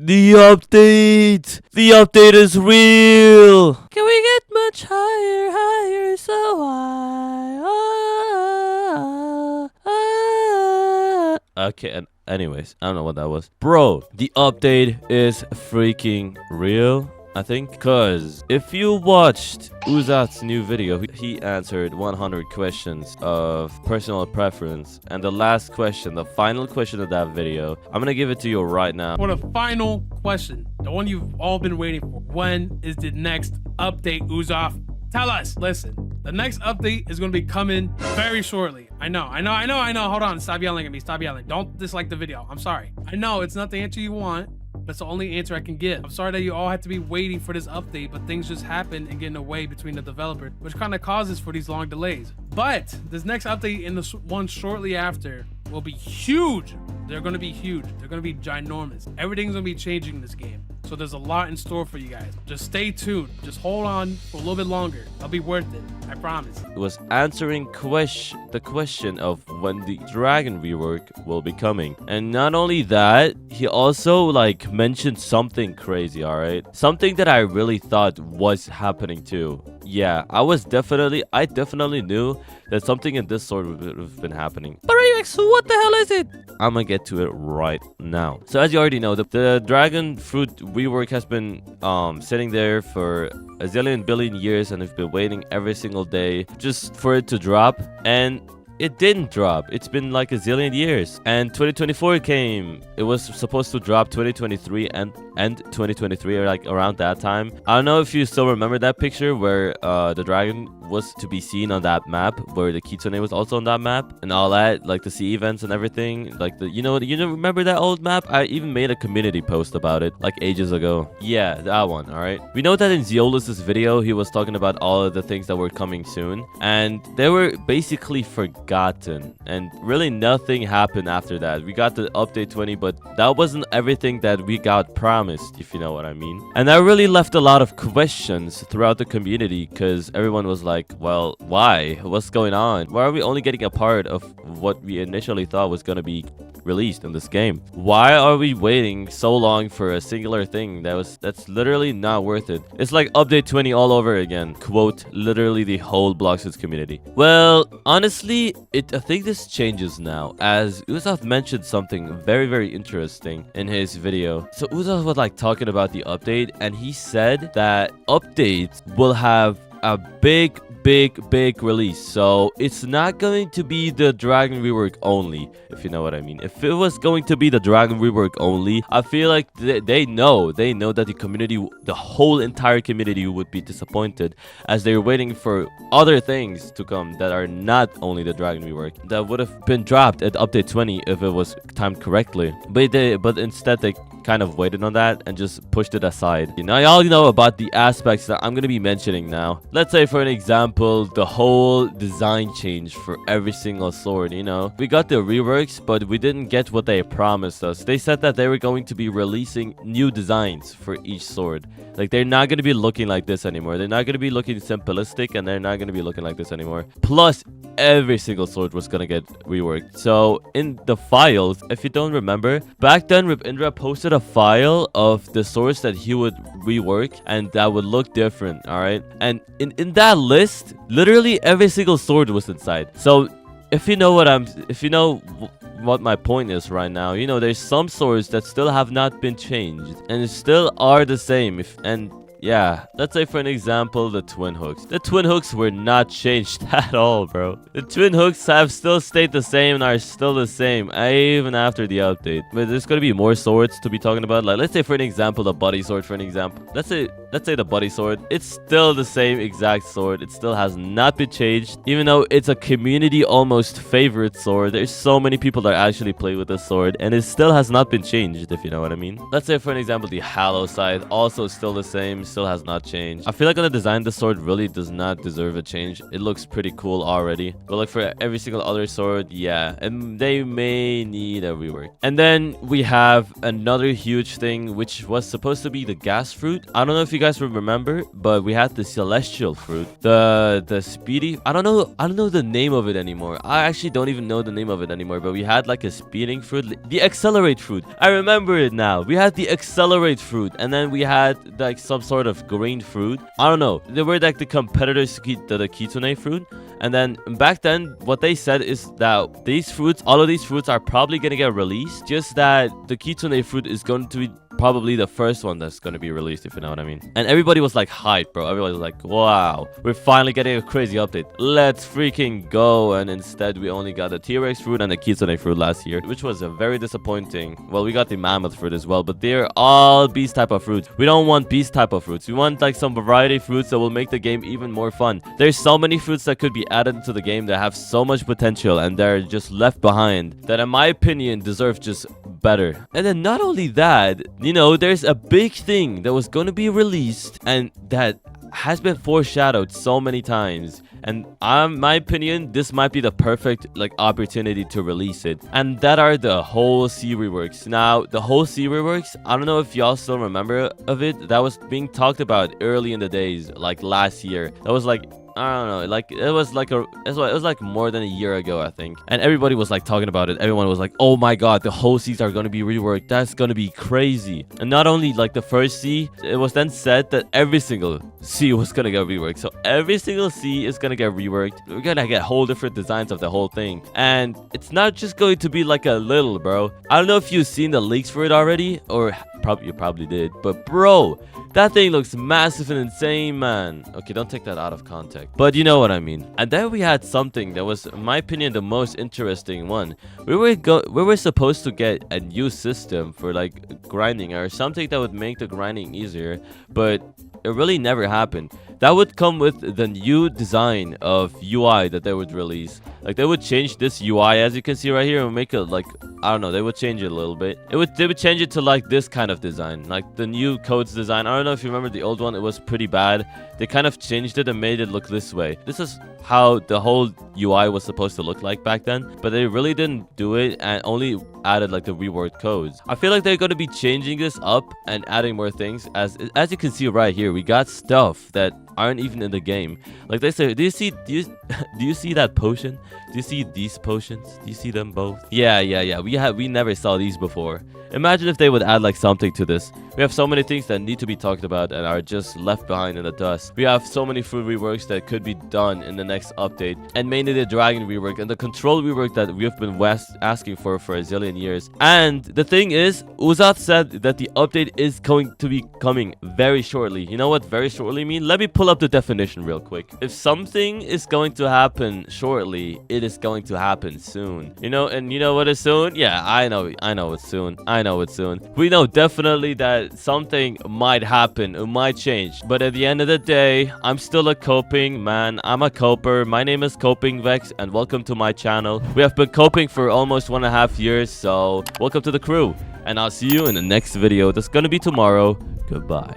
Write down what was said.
The update! The update is real! Can we get much higher, higher, so high? Okay, and anyways, I don't know what that was. Bro, the update is freaking real. I think because if you watched Uzat's new video, he answered 100 questions of personal preference, and the last question, the final question of that video, I'm gonna give it to you right now. For the final question, the one you've all been waiting for, when is the next update, Uzaf? Tell us. Listen, the next update is going to be coming very shortly. I know. Hold on, stop yelling at me. Stop yelling. Don't dislike the video. I'm sorry. I know it's not the answer you want. That's the only answer I can give. I'm sorry that you all had to be waiting for this update, but things just happen and get in the way between the developer, which kind of causes for these long delays. But this next update and the one shortly after will be huge. They're going to be huge. They're going to be ginormous. Everything's going to be changing in this game. So there's a lot in store for you guys. Just stay tuned. Just hold on for a little bit longer. It'll be worth it. I promise. It was answering the question of when the dragon rework will be coming. And not only that, he also mentioned something crazy, alright? Something that I really thought was happening too. Yeah, I definitely knew that something in this sort would have been happening. But Redyvex, what the hell is it? I'm gonna get to it right now. So as you already know, the dragon fruit rework has been sitting there for a zillion billion years, and we've been waiting every single day just for it to drop, and it didn't drop. It's been like a zillion years, and 2024 came. It was supposed to drop 2023 and 2023, or around that time. I don't know if you still remember that picture where the dragon was to be seen on that map, where the kitsune was also on that map and all that, the sea events and everything, you remember that old map? I even made a community post about it ages ago. Yeah, that one. All right, we know that in Zeolus's video he was talking about all of the things that were coming soon, and they were basically forgotten, and really nothing happened after that. We got the update 20, but that wasn't everything that we got promised, if you know what I mean. And that really left a lot of questions throughout the community, because everyone was like, well, why? What's going on? Why are we only getting a part of what we initially thought was going to be released in this game? Why are we waiting so long for a singular thing that's literally not worth it? It's like update 20 all over again. Quote, literally the whole Blox Fruits community. Well, honestly, I think this changes now, as Uzaf mentioned something very, very interesting in his video. So Uzaf was talking about the update, and he said that updates will have a big release. So it's not going to be the dragon rework only, if you know what I mean. If it was going to be the dragon rework only, I feel like they know that the community, the whole entire community, would be disappointed, as they're waiting for other things to come that are not only the dragon rework, that would have been dropped at update 20 if it was timed correctly. But instead they kind of waited on that and just pushed it aside. Now y'all know about the aspects that I'm going to be mentioning now. Let's say, for an example, the whole design change for every single sword. We got the reworks, but we didn't get what they promised us. They said that they were going to be releasing new designs for each sword. They're not going to be looking like this anymore. They're not going to be looking simplistic, and they're not going to be looking like this anymore. Plus, every single sword was going to get reworked. So in the files, if you don't remember, back then Ripindra posted a file of the swords that he would rework, and that would look different. All right, and in that list, literally every single sword was inside. So if you know what my point is right now, there's some swords that still have not been changed and still are the same. Yeah, let's say, for an example, the twin hooks. The twin hooks were not changed at all, bro. The twin hooks have still stayed the same and are still the same, even after the update. But there's gonna be more swords to be talking about. Let's say, for an example, the body sword, for an example. Let's say the body sword. It's still the same exact sword. It still has not been changed, even though it's a community almost favorite sword. There's so many people that actually play with this sword, and it still has not been changed, if you know what I mean. Let's say, for an example, the Hallow side, also still the same. Still has not changed. I feel like on the design, the sword really does not deserve a change. It looks pretty cool already, but for every single other sword, yeah, and they may need a rework. And then we have another huge thing, which was supposed to be the gas fruit. I don't know if you guys will remember, but we had the celestial fruit, the speedy. I don't know the name of it anymore. I actually don't even know the name of it anymore. But we had like a speeding fruit, the accelerate fruit. I remember it now. We had the accelerate fruit, and then we had like some sort of green fruit. I don't know. They were like the competitors to the Kitsune fruit. And then back then, what they said is that these fruits, all of these fruits are probably going to get released. Just that the Kitsune fruit is going to be probably the first one that's going to be released, if you know what I mean. And everybody was like hyped, bro. Everybody was like, wow, we're finally getting a crazy update. Let's freaking go. And instead, we only got the T-Rex fruit and the Kitsune fruit last year, which was a very disappointing. Well, we got the mammoth fruit as well, but they're all beast type of fruits. We don't want beast type of fruits. We want like some variety fruits that will make the game even more fun. There's so many fruits that could be added into the game that have so much potential, and they're just left behind that, in my opinion, deserve just better. And then not only that, you know, there's a big thing that was going to be released and that has been foreshadowed so many times. And my opinion, this might be the perfect like opportunity to release it. And that are the whole C reworks. Now, the whole C reworks, I don't know if y'all still remember of it. That was being talked about early in the days, like last year. That was like, I don't know, like it was like more than a year ago, I think, and everybody was like talking about it. Everyone was like, oh my god, the whole C's are going to be reworked. That's going to be crazy. And not only like the first C, it was then said that every single C was going to get reworked. So every single C is going to get reworked. We're going to get whole different designs of the whole thing, and it's not just going to be like a little, bro. I don't know if you've seen the leaks for it already, or you probably did, but bro, that thing looks massive and insane, man. Okay, don't take that out of context, but you know what I mean. And then we had something that was, in my opinion, the most interesting one. We were supposed to get a new system for like grinding, or something that would make the grinding easier, but it really never happened. That would come with the new design of UI that they would release. Like, they would change this UI, as you can see right here, and make it like, I don't know, they would change it a little bit. They would change it to like this kind of design, like the new codes design. I don't know if you remember the old one, it was pretty bad. They kind of changed it and made it look this way. This is how the whole UI was supposed to look like back then, but they really didn't do it and only added like the reworked codes. I feel like they're going to be changing this up and adding more things. As you can see right here, we got stuff that aren't even in the game. Like they say, do you see that potion? Do you see these potions? Do you see them both? Yeah. We never saw these before. Imagine if they would add like something to this. We have so many things that need to be talked about and are just left behind in the dust. We have so many fruit reworks that could be done in the next update, and mainly the dragon rework and the control rework that we've been asking for a zillion years. And the thing is, Uzoth said that the update is going to be coming very shortly. You know what very shortly mean? Let me pull up the definition real quick. If something is going to happen shortly, it is going to happen soon. You know, and you know what is soon? Yeah, I know it's soon. I know it's soon. We know definitely that something might happen, it might change, but at the end of the day, I'm still a coping man. I'm a coper. My name is CopingVex, and welcome to my channel. We have been coping for almost 1.5 years, so welcome to the crew, and I'll see you in the next video. That's gonna be tomorrow. Goodbye.